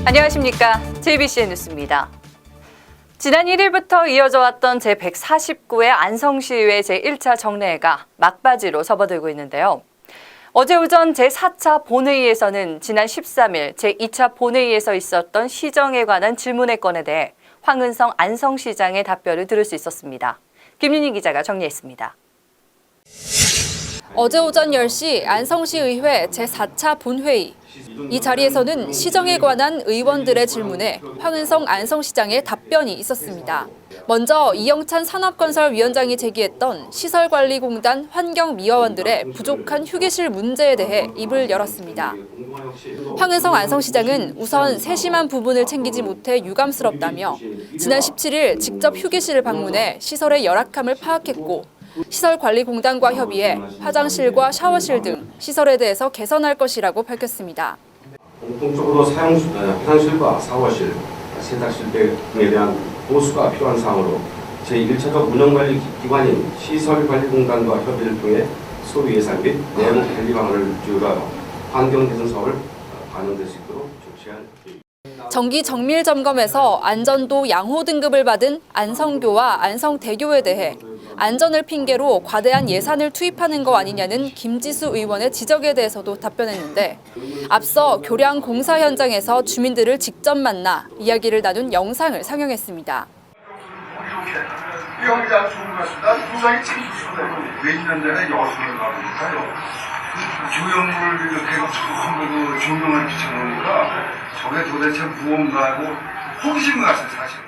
안녕하십니까. JBCN 뉴스입니다. 지난 1일부터 이어져 왔던 제149회 안성시의회 제1차 정례회가 막바지로 접어들고 있는데요. 어제 오전 제4차 본회의에서는 지난 13일 제2차 본회의에서 있었던 시정에 관한 질문의 건에 대해 황은성 안성시장의 답변을 들을 수 있었습니다. 김윤희 기자가 정리했습니다. 어제 오전 10시 안성시의회 제4차 본회의. 이 자리에서는 시정에 관한 의원들의 질문에 황은성 안성시장의 답변이 있었습니다. 먼저 이영찬 산업건설위원장이 제기했던 시설관리공단 환경미화원들의 부족한 휴게실 문제에 대해 입을 열었습니다. 황은성 안성시장은 우선 세심한 부분을 챙기지 못해 유감스럽다며 지난 17일 직접 휴게실을 방문해 시설의 열악함을 파악했고 시설관리공단과 협의해 화장실과 샤워실 등 시설에 대해서 개선할 것이라고 밝혔습니다. 공통적으로 화장실과 샤워실, 세탁실 등에 대한 보수가 필요한 사항으로 제1차적 운영관리기관인 시설관리공단과 협의를 통해 소유 예산 및 내용 관리 방안을 조율하여 환경 개선 사업을 반영될 수 있도록 조치할 계획입니다. 정기 정밀 점검에서 안전도 양호 등급을 받은 안성교와 안성대교에 대해 안전을 핑계로 과대한 예산을 투입하는 거 아니냐는 김지수 의원의 지적에 대해서도 답변했는데 앞서 교량 공사 현장에서 주민들을 직접 만나 이야기를 나눈 영상을 상영했습니다. 위험이 아주 좋은 것 같습니다. 구상이 참 좋습니다. 왜 있는 데는 여수를 가보니까요. 조형물을 이렇게 한번도 조명을 비춰놓으니까 저게 도대체 무언가 하고 호기심 같은 사실.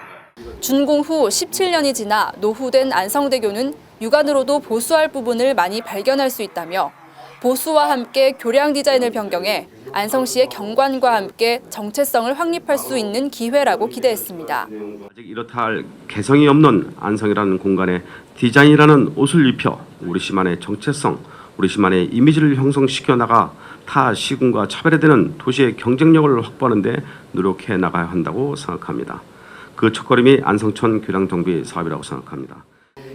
준공 후 17년이 지나 노후된 안성대교는 육안으로도 보수할 부분을 많이 발견할 수 있다며 보수와 함께 교량 디자인을 변경해 안성시의 경관과 함께 정체성을 확립할 수 있는 기회라고 기대했습니다. 아직 이렇다 할 개성이 없는 안성이라는 공간에 디자인이라는 옷을 입혀 우리 시만의 정체성, 우리 시만의 이미지를 형성시켜 나가 타 시군과 차별화되는 도시의 경쟁력을 확보하는 데 노력해 나가야 한다고 생각합니다. 그 첫걸음이 안성천 교량정비 사업이라고 생각합니다.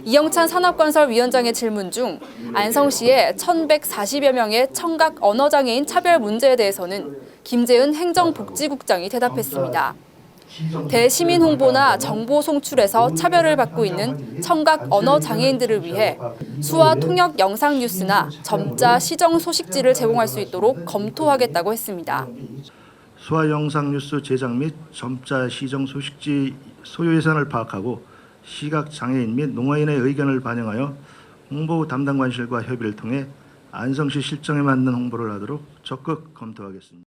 이영찬 산업건설위원장의 질문 중 안성시의 1,140여 명의 청각 언어장애인 차별 문제에 대해서는 김재은 행정복지국장이 대답했습니다. 대시민 홍보나 정보 송출에서 차별을 받고 있는 청각 언어장애인들을 위해 수화 통역 영상 뉴스나 점자 시정 소식지를 제공할 수 있도록 검토하겠다고 했습니다. 수화 영상 뉴스 제작 및 점자 시정 소식지 소요 예산을 파악하고 시각 장애인 및 농아인의 의견을 반영하여 홍보 담당관실과 협의를 통해 안성시 실정에 맞는 홍보를 하도록 적극 검토하겠습니다.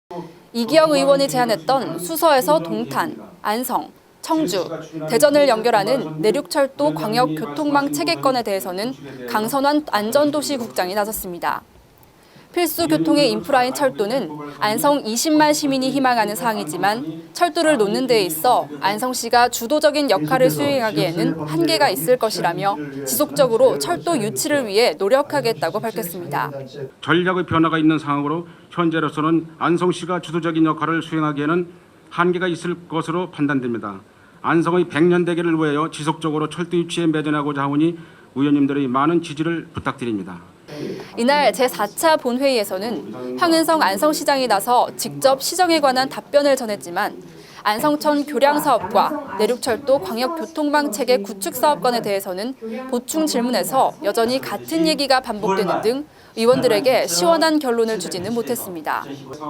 이기영 의원이 제안했던 수서에서 동탄, 안성, 청주, 대전을 연결하는 내륙철도 광역교통망 체계건에 대해서는 강선환 안전도시국장이 나섰습니다. 필수 교통의 인프라인 철도는 안성 20만 시민이 희망하는 사항이지만 철도를 놓는 데 있어 안성시가 주도적인 역할을 수행하기에는 한계가 있을 것이라며 지속적으로 철도 유치를 위해 노력하겠다고 밝혔습니다. 전략의 변화가 있는 상황으로 현재로서는 안성시가 주도적인 역할을 수행하기에는 한계가 있을 것으로 판단됩니다. 안성의 100년 대계를 위하여 지속적으로 철도 유치에 매진하고자 하오니 의원님들의 많은 지지를 부탁드립니다. 이날 제4차 본회의에서는 황은성 안성시장이 나서 직접 시정에 관한 답변을 전했지만 안성천 교량사업과 내륙철도 광역교통망 체계 구축 사업건에 대해서는 보충 질문에서 여전히 같은 얘기가 반복되는 등 의원들에게 시원한 결론을 주지는 못했습니다.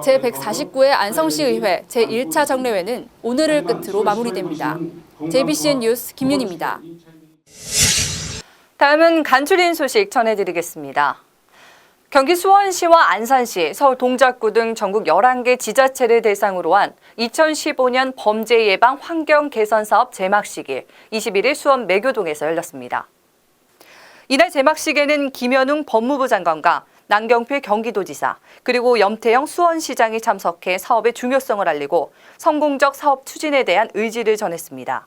제149회 안성시의회 제1차 정례회는 오늘을 끝으로 마무리됩니다. JBCN 뉴스 김윤희입니다. 다음은 간추린 소식 전해드리겠습니다. 경기 수원시와 안산시, 서울 동작구 등 전국 11개 지자체를 대상으로 한 2015년 범죄 예방 환경 개선 사업 제막식이 21일 수원 매교동에서 열렸습니다. 이날 제막식에는 김현웅 법무부 장관과 남경필 경기도지사, 그리고 염태영 수원시장이 참석해 사업의 중요성을 알리고 성공적 사업 추진에 대한 의지를 전했습니다.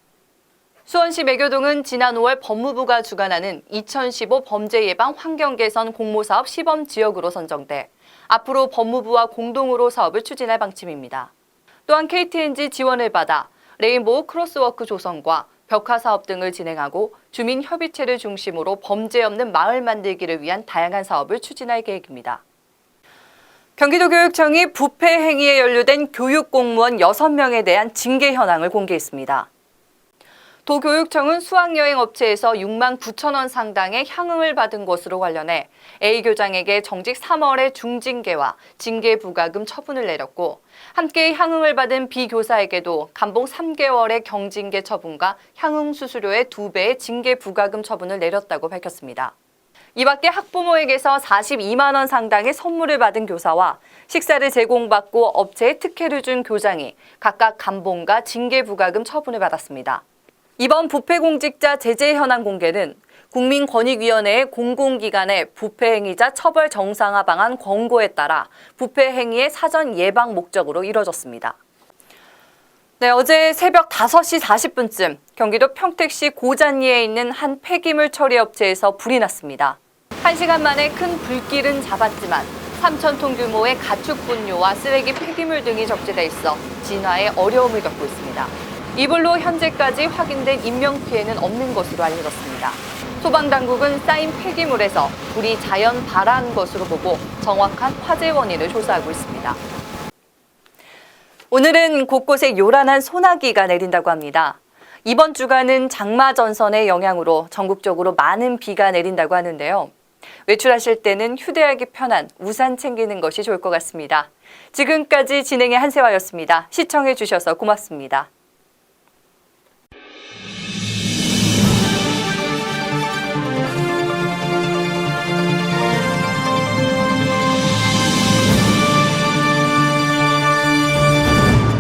수원시 매교동은 지난 5월 법무부가 주관하는 2015 범죄 예방 환경 개선 공모사업 시범 지역으로 선정돼 앞으로 법무부와 공동으로 사업을 추진할 방침입니다. 또한 KTNG 지원을 받아 레인보우 크로스워크 조성과 벽화 사업 등을 진행하고 주민 협의체를 중심으로 범죄 없는 마을 만들기를 위한 다양한 사업을 추진할 계획입니다. 경기도교육청이 부패 행위에 연루된 교육공무원 6명에 대한 징계 현황을 공개했습니다. 도교육청은 수학여행 업체에서 6만 9천 원 상당의 향응을 받은 것으로 관련해 A 교장에게 정직 3월의 중징계와 징계 부과금 처분을 내렸고, 함께 향응을 받은 B 교사에게도 감봉 3개월의 경징계 처분과 향응 수수료의 2배의 징계 부과금 처분을 내렸다고 밝혔습니다. 이 밖에 학부모에게서 42만 원 상당의 선물을 받은 교사와 식사를 제공받고 업체에 특혜를 준 교장이 각각 감봉과 징계 부과금 처분을 받았습니다. 이번 부패공직자 제재 현황 공개는 국민권익위원회의 공공기관의 부패행위자 처벌 정상화 방안 권고에 따라 부패행위의 사전 예방 목적으로 이뤄졌습니다. 네, 어제 새벽 5시 40분쯤 경기도 평택시 고잔리에 있는 한 폐기물 처리 업체에서 불이 났습니다. 1시간 만에 큰 불길은 잡았지만 3,000톤 규모의 가축 분뇨와 쓰레기 폐기물 등이 적재돼 있어 진화에 어려움을 겪고 있습니다. 이 불로 현재까지 확인된 인명피해는 없는 것으로 알려졌습니다. 소방당국은 쌓인 폐기물에서 불이 자연 발화한 것으로 보고 정확한 화재 원인을 조사하고 있습니다. 오늘은 곳곳에 요란한 소나기가 내린다고 합니다. 이번 주간은 장마 전선의 영향으로 전국적으로 많은 비가 내린다고 하는데요. 외출하실 때는 휴대하기 편한 우산 챙기는 것이 좋을 것 같습니다. 지금까지 진행의 한세화였습니다. 시청해 주셔서 고맙습니다.